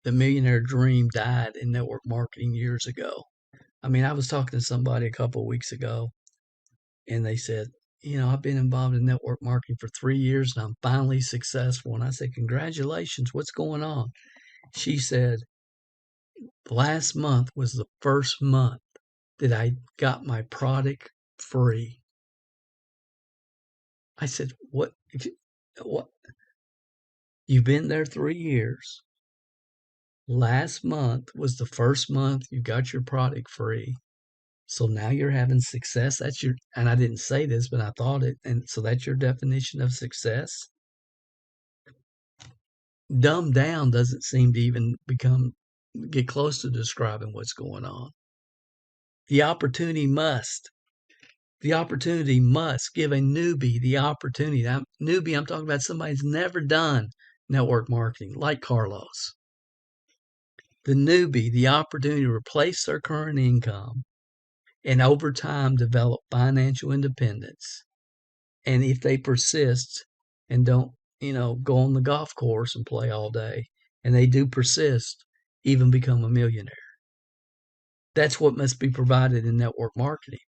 the millionaire dream died in network marketing years ago. I mean, I was talking to somebody a couple of weeks ago, and they said, I've been involved in network marketing for 3 years and I'm finally successful. And I said, congratulations, what's going on? She said, last month was the first month that I got my product free. I said, what? What? You've been there 3 years. Last month was the first month you got your product free. So now you're having success. And I didn't say this, but I thought it. And so that's your definition of success. Dumbed down doesn't seem to even get close to describing what's going on. The opportunity must give a newbie the opportunity. Now, newbie, I'm talking about somebody who's never done network marketing, like Carlos. The newbie the opportunity to replace their current income and over time develop financial independence. And if they persist and don't, go on the golf course and play all day, and they do persist, even become a millionaire. That's what must be provided in network marketing.